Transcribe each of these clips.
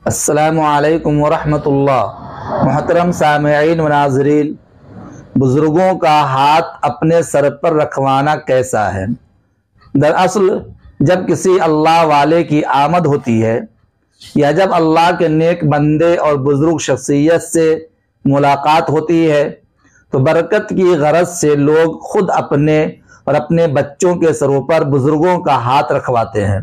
السلام علیکم ورحمۃ اللہ۔ محترم سامعین و ناظرین، بزرگوں کا ہاتھ اپنے سر پر رکھوانا کیسا ہے؟ دراصل جب کسی اللہ والے کی آمد ہوتی ہے یا جب اللہ کے نیک بندے اور بزرگ شخصیت سے ملاقات ہوتی ہے تو برکت کی غرض سے لوگ خود اپنے اور اپنے بچوں کے سروں پر بزرگوں کا ہاتھ رکھواتے ہیں،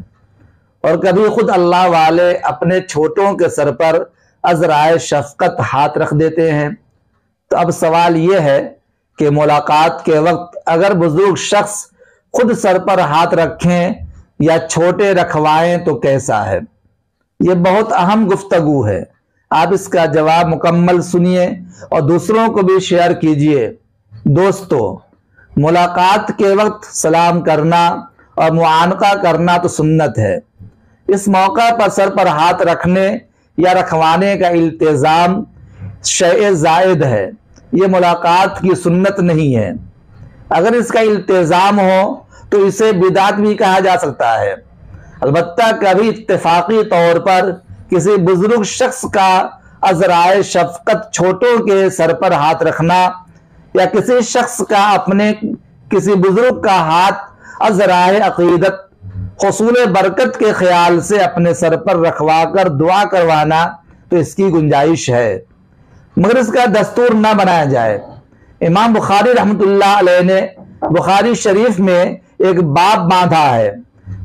اور کبھی خود اللہ والے اپنے چھوٹوں کے سر پر عذرائے شفقت ہاتھ رکھ دیتے ہیں۔ تو اب سوال یہ ہے کہ ملاقات کے وقت اگر بزرگ شخص خود سر پر ہاتھ رکھیں یا چھوٹے رکھوائیں تو کیسا ہے؟ یہ بہت اہم گفتگو ہے۔ آپ اس کا جواب مکمل سنیے اور دوسروں کو بھی شیئر کیجیے۔ دوستو، ملاقات کے وقت سلام کرنا اور معانقہ کرنا تو سنت ہے۔ اس موقع پر سر پر ہاتھ رکھنے یا رکھوانے کا التزام شیء زائد ہے، یہ ملاقات کی سنت نہیں ہے۔ اگر اس کا التزام ہو تو اسے بدعت بھی کہا جا سکتا ہے۔ البتہ کبھی اتفاقی طور پر کسی بزرگ شخص کا عذرائے شفقت چھوٹوں کے سر پر ہاتھ رکھنا یا کسی شخص کا اپنے کسی بزرگ کا ہاتھ عذرائے عقیدت حصول برکت کے خیال سے اپنے سر پر رکھوا کر دعا کروانا تو اس کی گنجائش ہے، مگر اس کا دستور نہ بنایا جائے۔ امام بخاری رحمۃ اللہ علیہ نے بخاری شریف میں ایک باب باندھا ہے۔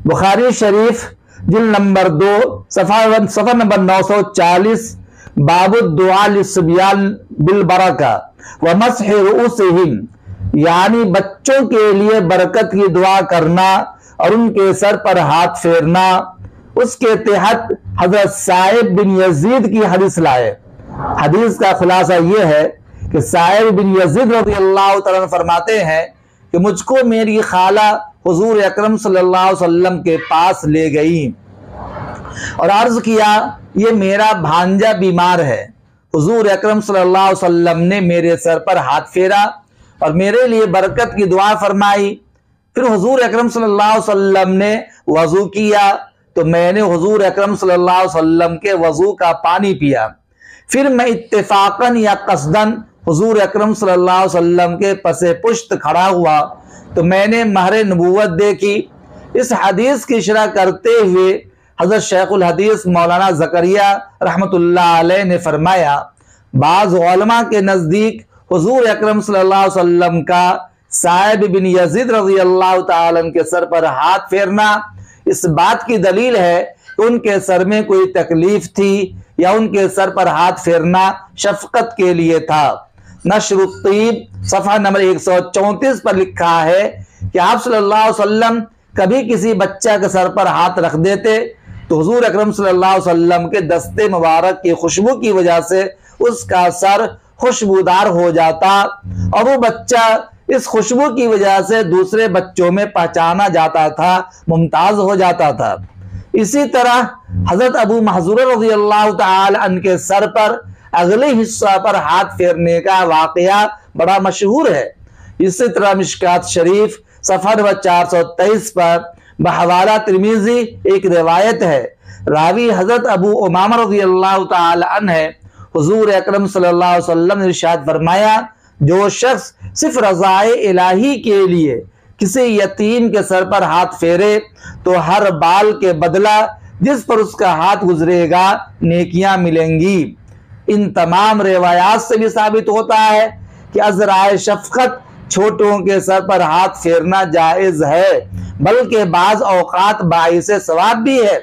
بخاری شریف جلد نمبر 2 صفحہ نمبر 940، باب الدعاء للصبیان بالبرکہ ومسح رؤوسہم، یعنی بچوں کے لیے برکت کی دعا کرنا اور ان کے سر پر ہاتھ پھیرنا۔ اس کے تحت حضرت سائب بن یزید کی حدیث لائے۔ حدیث کا خلاصہ یہ ہے کہ سائب بن یزید رضی اللہ تعالیٰ فرماتے ہیں کہ مجھ کو میری خالہ حضور اکرم صلی اللہ علیہ وسلم کے پاس لے گئی اور عرض کیا، یہ میرا بھانجا بیمار ہے۔ حضور اکرم صلی اللہ علیہ وسلم نے میرے سر پر ہاتھ پھیرا اور میرے لیے برکت کی دعا فرمائی۔ پھر حضور اکرم صلی اللہ علیہ وسلم نے وضو کیا تو میں نے حضور اکرم صلی اللہ علیہ وسلم کے وضو کا پانی پیا۔ پھر میں اتفاقاً یا قصداً حضور اکرم صلی اللہ علیہ وسلم کے پس پشت کھڑا ہوا تو میں نے مہر نبوت دیکھی۔ اس حدیث کی شرح کرتے ہوئے حضرت شیخ الحدیث مولانا زکریا رحمۃ اللہ علیہ نے فرمایا، بعض علماء کے نزدیک حضور اکرم صلی اللہ علیہ وسلم کا سائب بن یزید رضی اللہ تعالیٰ کے سر پر ہاتھ پھیرنا اس بات کی دلیل ہے کہ ان کے سر میں کوئی تکلیف تھی یا ان کے سر پر ہاتھ پھیرنا شفقت کے لیے تھا۔ نشر الطیب صفحہ نمبر 134 پر لکھا ہے کہ آپ صلی اللہ علیہ وسلم کبھی کسی بچہ کے سر پر ہاتھ رکھ دیتے تو حضور اکرم صلی اللہ علیہ وسلم کے دستے مبارک کی خوشبو کی وجہ سے اس کا سر خوشبودار ہو جاتا اور وہ بچہ اس خوشبو کی وجہ سے دوسرے بچوں میں پہچانا جاتا تھا، ممتاز ہو جاتا تھا۔ اسی طرح حضرت ابو محذورہ رضی اللہ تعالی عنہ کے سر پر اگلے حصہ پر ہاتھ پھیرنے کا واقعہ بڑا مشہور ہے۔ اسی طرح مشکات شریف صفحہ نمبر 423 پر بحوالہ ترمذی ایک روایت ہے، راوی حضرت ابو امامہ رضی اللہ تعالی عنہ ہے، حضور اکرم صلی اللہ علیہ وسلم نے ارشاد فرمایا، جو شخص صرف رضائے الہی کے لیے کسی یتیم کے سر پر ہاتھ پھیرے تو ہر بال کے بدلہ جس پر اس کا ہاتھ گزرے گا نیکیاں ملیں گی۔ ان تمام روایات سے بھی ثابت ہوتا ہے کہ عذرائے شفقت چھوٹوں کے سر پر ہاتھ پھیرنا جائز ہے، بلکہ بعض اوقات باعث ثواب بھی ہے۔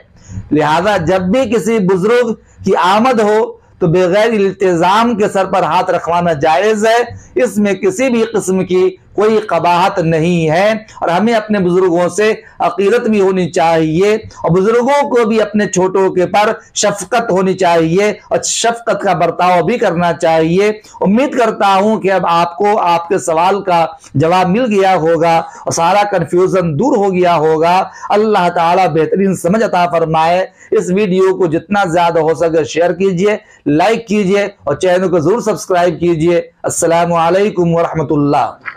لہذا جب بھی کسی بزرگ کی آمد ہو تو بغیر التزام کے سر پر ہاتھ رکھوانا جائز ہے، اس میں کسی بھی قسم کی کوئی قباحت نہیں ہے، اور ہمیں اپنے بزرگوں سے عقیدت بھی ہونی چاہیے اور بزرگوں کو بھی اپنے چھوٹوں کے پر شفقت ہونی چاہیے اور شفقت کا برتاؤ بھی کرنا چاہیے۔ امید کرتا ہوں کہ اب آپ کو آپ کے سوال کا جواب مل گیا ہوگا اور سارا کنفیوژن دور ہو گیا ہوگا۔ اللہ تعالیٰ بہترین سمجھ عطا فرمائے۔ اس ویڈیو کو جتنا زیادہ ہو سکے شیئر کیجئے، لائک کیجئے اور چینل کو ضرور سبسکرائب کیجئے۔ السلام علیکم ورحمۃ اللہ۔